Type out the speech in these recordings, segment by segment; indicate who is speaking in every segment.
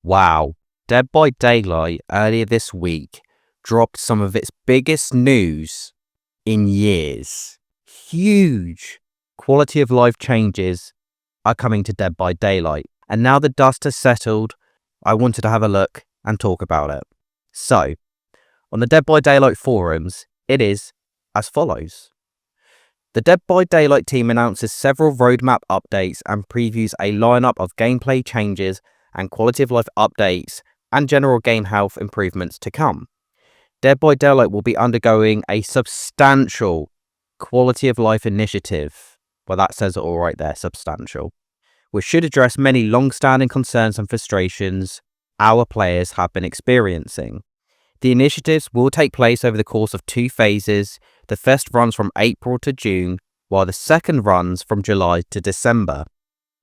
Speaker 1: Wow, Dead by Daylight earlier this week dropped some of its biggest news in years. Huge quality of life changes are coming to Dead by Daylight. And now the dust has settled, I wanted to have a look and talk about it. So, on the Dead by Daylight forums, it is as follows. The Dead by Daylight team announces several roadmap updates and previews a lineup of gameplay changes and quality of life updates and general game health improvements to come. Dead by Daylight will be undergoing a substantial quality of life initiative. Well, that says it all right there, substantial, which should address many long-standing concerns and frustrations our players have been experiencing. The initiatives will take place over the course of 2 phases. The first runs from April to June, while the second runs from July to December.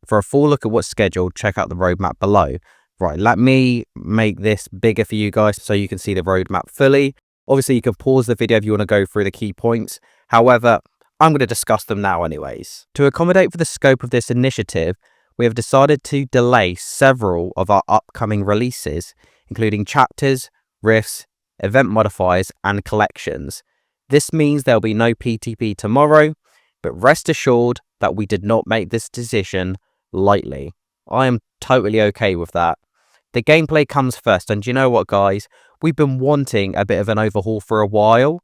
Speaker 1: For a full look at what's scheduled, check out the roadmap below. Right, let me make this bigger for you guys so you can see the roadmap fully. Obviously, you can pause the video if you want to go through the key points. However, I'm going to discuss them now anyways. To accommodate for the scope of this initiative, we have decided to delay several of our upcoming releases, including chapters, rifts, event modifiers, and collections. This means there'll be no PTP tomorrow, but rest assured that we did not make this decision lightly. I am totally okay with that. The gameplay comes first, and you know what, guys? We've been wanting a bit of an overhaul for a while.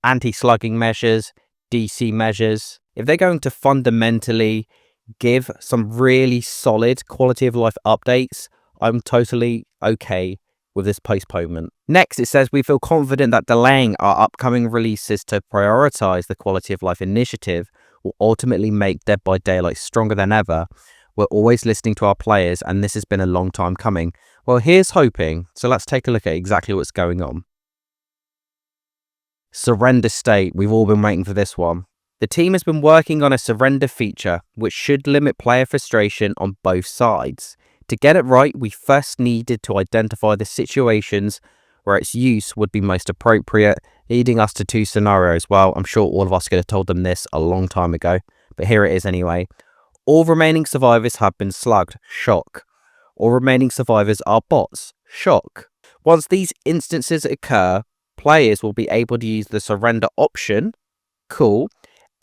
Speaker 1: Anti-slugging measures, DC measures. If they're going to fundamentally give some really solid quality of life updates, I'm totally okay with this postponement. Next, it says we feel confident that delaying our upcoming releases to prioritize the quality of life initiative will ultimately make Dead by Daylight stronger than ever. We're always listening to our players, and this has been a long time coming. Well, here's hoping. So let's take a look at exactly what's going on. Surrender state. We've all been waiting for this one. The team has been working on a surrender feature, which should limit player frustration on both sides. To get it right, we first needed to identify the situations where its use would be most appropriate, leading us to 2 scenarios. Well, I'm sure all of us could have told them this a long time ago, but here it is anyway. All remaining survivors have been slugged. Shock. All remaining survivors are bots. Shock. Once these instances occur, players will be able to use the surrender option. Cool.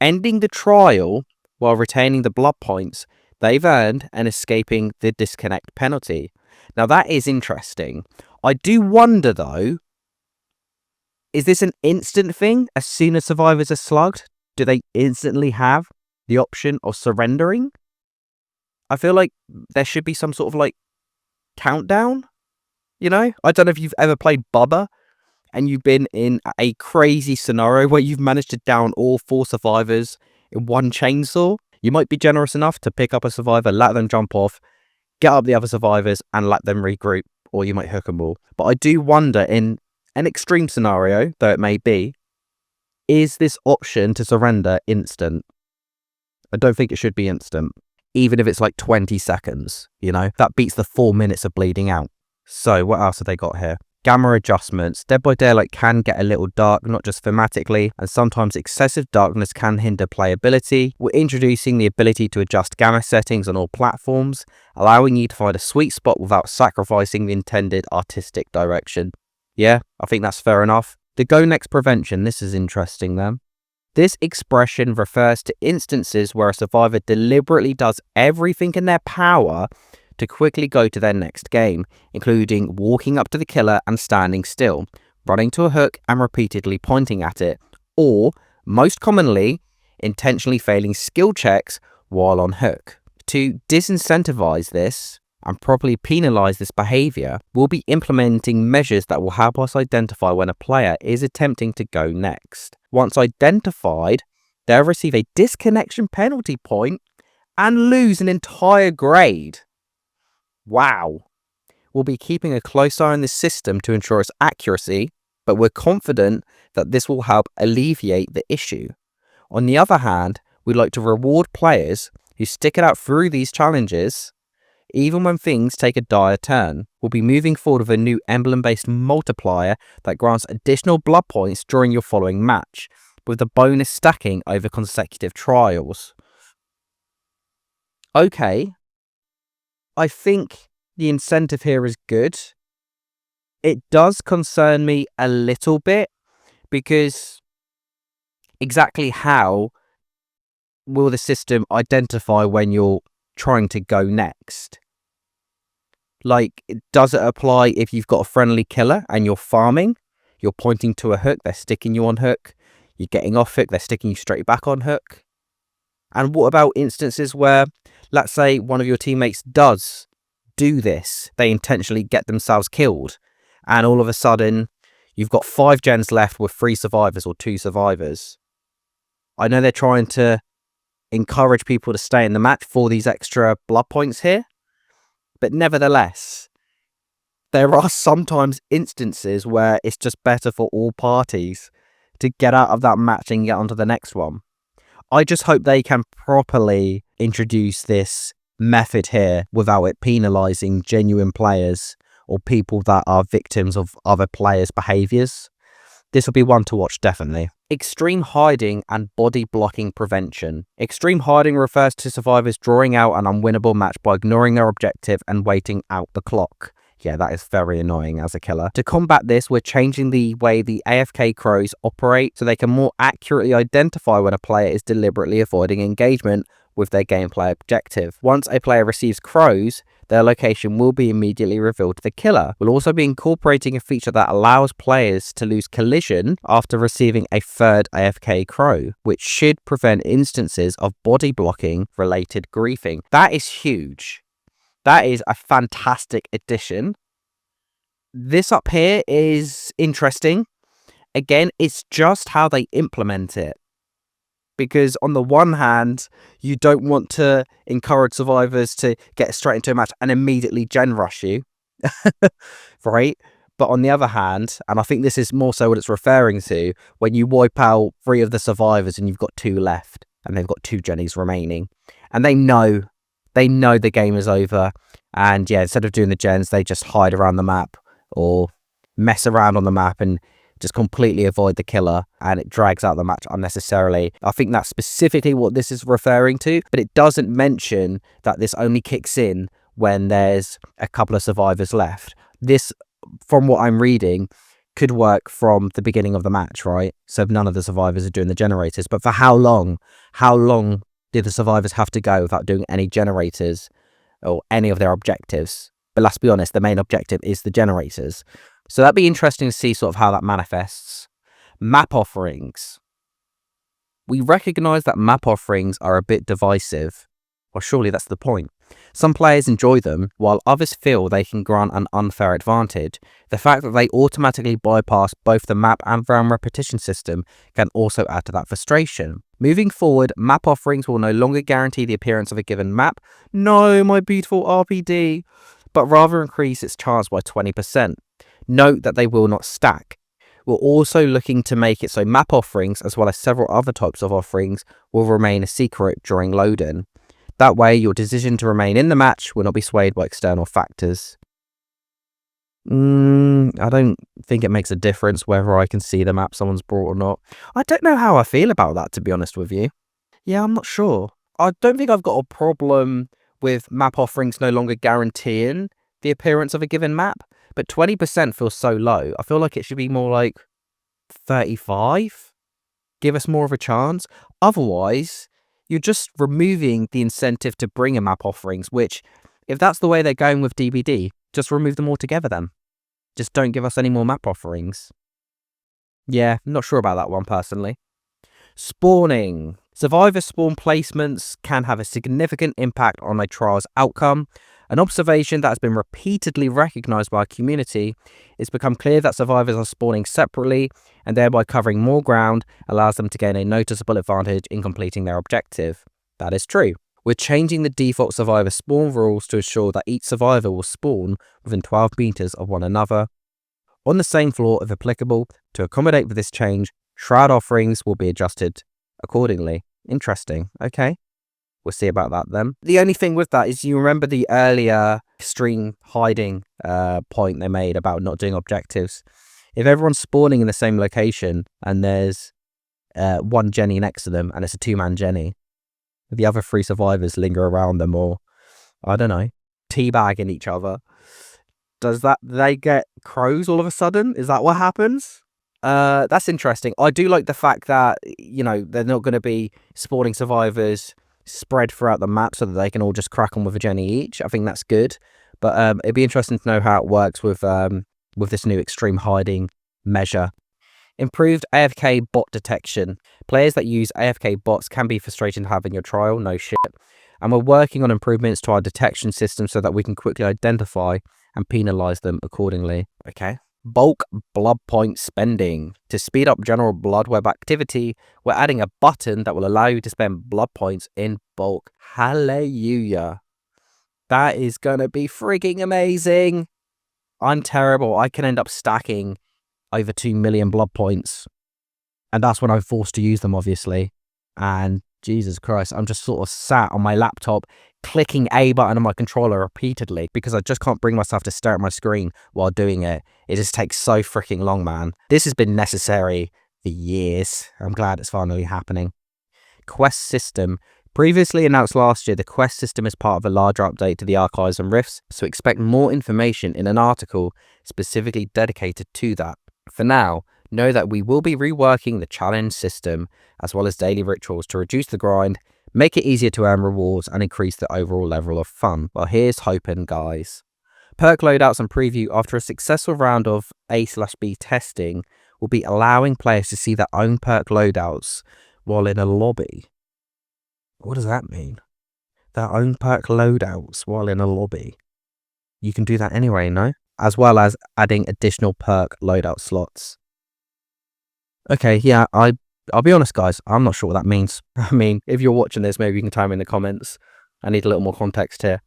Speaker 1: Ending the trial while retaining the blood points they've earned and escaping the disconnect penalty. Now that is interesting. I do wonder though, is this an instant thing? As soon as survivors are slugged, do they instantly have the option of surrendering? I feel like there should be some sort of like countdown, you know? I don't know if you've ever played Bubba and you've been in a crazy scenario where you've managed to down all 4 survivors in one chainsaw. You might be generous enough to pick up a survivor, let them jump off, get up the other survivors and let them regroup, or you might hook them all. But I do wonder, in an extreme scenario, though it may be, is this option to surrender instant? I don't think it should be instant, even if it's like 20 seconds, you know? That beats the 4 minutes of bleeding out. So what else have they got here? Gamma adjustments. Dead by Daylight can get a little dark, not just thematically, and sometimes excessive darkness can hinder playability. We're introducing the ability to adjust gamma settings on all platforms, allowing you to find a sweet spot without sacrificing the intended artistic direction. Yeah, I think that's fair enough. The Go Next prevention, this is interesting then. This expression refers to instances where a survivor deliberately does everything in their power to quickly go to their next game, including walking up to the killer and standing still, running to a hook and repeatedly pointing at it, or, most commonly, intentionally failing skill checks while on hook. To disincentivize this and properly penalize this behavior, we'll be implementing measures that will help us identify when a player is attempting to go next. Once identified, they'll receive a disconnection penalty point and lose an entire grade. Wow. We'll be keeping a close eye on this system to ensure its accuracy, but we're confident that this will help alleviate the issue. On the other hand, we'd like to reward players who stick it out through these challenges, even when things take a dire turn. We'll be moving forward with a new emblem-based multiplier that grants additional blood points during your following match, with the bonus stacking over consecutive trials. Okay. I think the incentive here is good. It does concern me a little bit because exactly how will the system identify when you're trying to go next? Like, does it apply if you've got a friendly killer and you're farming? You're pointing to a hook, they're sticking you on hook. You're getting off hook, they're sticking you straight back on hook. And what about instances where, let's say, one of your teammates does do this, they intentionally get themselves killed, and all of a sudden you've got 5 gens left with 3 survivors or 2 survivors. I know they're trying to encourage people to stay in the match for these extra blood points here, but nevertheless, there are sometimes instances where it's just better for all parties to get out of that match and get onto the next one. I just hope they can properly introduce this method here without it penalising genuine players or people that are victims of other players' behaviours. This will be one to watch, definitely. Extreme hiding and body blocking prevention. Extreme hiding refers to survivors drawing out an unwinnable match by ignoring their objective and waiting out the clock. Yeah, that is very annoying as a killer. To combat this, we're changing the way the AFK crows operate so they can more accurately identify when a player is deliberately avoiding engagement with their gameplay objective. Once a player receives crows, their location will be immediately revealed to the killer. We'll also be incorporating a feature that allows players to lose collision after receiving a third AFK crow, which should prevent instances of body blocking related griefing. That is huge. That is a fantastic addition. This up here is interesting. Again, it's just how they implement it. Because on the one hand, you don't want to encourage survivors to get straight into a match and immediately gen rush you, right? But on the other hand, and I think this is more so what it's referring to, when you wipe out 3 of the survivors and you've got 2 left, and they've got 2 Jennies remaining, and they know the game is over, and yeah, instead of doing the gens, they just hide around the map or mess around on the map and just completely avoid the killer, and it drags out the match unnecessarily. I think that's specifically what this is referring to, but it doesn't mention that this only kicks in when there's a couple of survivors left. This, from what I'm reading, could work from the beginning of the match, right? So none of the survivors are doing the generators, but for how long? How long do the survivors have to go without doing any generators or any of their objectives? But let's be honest, the main objective is the generators. So that'd be interesting to see sort of how that manifests. Map offerings. We recognise that map offerings are a bit divisive. Well, surely that's the point. Some players enjoy them, while others feel they can grant an unfair advantage. The fact that they automatically bypass both the map and round repetition system can also add to that frustration. Moving forward, map offerings will no longer guarantee the appearance of a given map. No, my beautiful RPD. But rather increase its chance by 20%. Note that they will not stack. We're also looking to make it so map offerings, as well as several other types of offerings, will remain a secret during load-in. That way, your decision to remain in the match will not be swayed by external factors. I don't think it makes a difference whether I can see the map someone's brought or not. I don't know how I feel about that, to be honest with you. Yeah, I'm not sure. I don't think I've got a problem with map offerings no longer guaranteeing the appearance of a given map, but 20% feels so low. I feel like it should be more like 35. Give us more of a chance. Otherwise, you're just removing the incentive to bring a map offerings, which, if that's the way they're going with DBD, just remove them altogether then. Just don't give us any more map offerings. Yeah, I'm not sure about that one personally. Spawning. Survivor spawn placements can have a significant impact on a trial's outcome. An observation that has been repeatedly recognised by our community. It's become clear that survivors are spawning separately, and thereby covering more ground allows them to gain a noticeable advantage in completing their objective. That is true. We're changing the default survivor spawn rules to ensure that each survivor will spawn within 12 meters of one another, on the same floor if applicable. To accommodate for this change, shroud offerings will be adjusted accordingly. Interesting. Okay. We'll see about that then. The only thing with that is, you remember the earlier extreme hiding point they made about not doing objectives. If everyone's spawning in the same location and there's one Jenny next to them and it's a 2-man Jenny, the other 3 survivors linger around them, or, I don't know, teabagging each other, they get crows all of a sudden? Is that what happens? That's interesting. I do like the fact that, you know, they're not going to be spawning survivors spread throughout the map so that they can all just crack on with a Jenny each. I think that's good. But it'd be interesting to know how it works with this new extreme hiding measure. Improved AFK bot detection. Players that use AFK bots can be frustrating to have in your trial, no shit. And we're working on improvements to our detection system so that we can quickly identify and penalise them accordingly. Okay. Bulk blood point spending. To speed up general blood web activity, we're adding a button that will allow you to spend blood points in bulk. Hallelujah. That is gonna be freaking amazing. I'm terrible. I can end up stacking over 2 million blood points. And that's when I'm forced to use them, obviously. And Jesus Christ, I'm just sort of sat on my laptop clicking A button on my controller repeatedly because I just can't bring myself to stare at my screen while doing it. It just takes so freaking long, man. This has been necessary for years. I'm glad it's finally happening. Quest system. Previously announced last year, the quest system is part of a larger update to the archives and rifts, so expect more information in an article specifically dedicated to that. For now, know that we will be reworking the challenge system as well as daily rituals to reduce the grind, make it easier to earn rewards, and increase the overall level of fun. Well, here's hoping, guys. Perk loadouts and preview after a successful round of A/B testing will be allowing players to see their own perk loadouts while in a lobby. What does that mean? Their own perk loadouts while in a lobby. You can do that anyway, no? As well as adding additional perk loadout slots. Okay, yeah, I'll be honest, guys, I'm not sure what that means. I mean, if you're watching this, maybe you can tell me in the comments. I need a little more context here.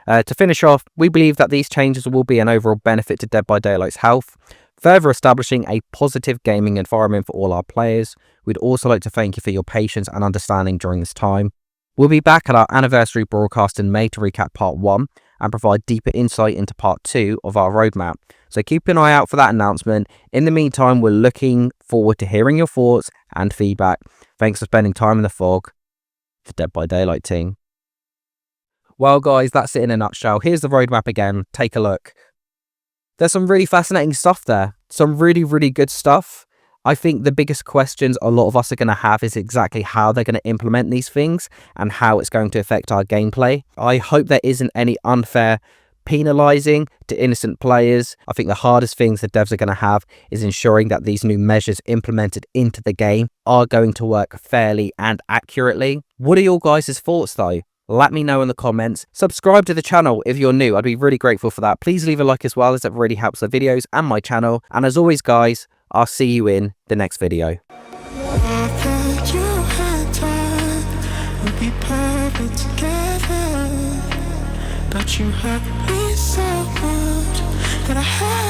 Speaker 1: To finish off, we believe that these changes will be an overall benefit to Dead by Daylight's health, further establishing a positive gaming environment for all our players. We'd also like to thank you for your patience and understanding during this time. We'll be back at our anniversary broadcast in May to recap part 1 and provide deeper insight into part 2 of our roadmap. So keep an eye out for that announcement. In the meantime, we're looking forward to hearing your thoughts and feedback. Thanks for spending time in the fog. The Dead by Daylight team. Well, guys, that's it in a nutshell. Here's the roadmap again. Take a look. There's some really fascinating stuff there. Some really, really good stuff. I think the biggest questions a lot of us are going to have is exactly how they're going to implement these things and how it's going to affect our gameplay. I hope there isn't any unfair penalizing to innocent players. I think the hardest things the devs are going to have is ensuring that these new measures implemented into the game are going to work fairly and accurately. What are your guys' thoughts though? Let me know in the comments. Subscribe to the channel if you're new. I'd be really grateful for that. Please leave a like as well, as it really helps the videos and my channel. And as always, guys, I'll see you in the next video. But you hurt me so much that I had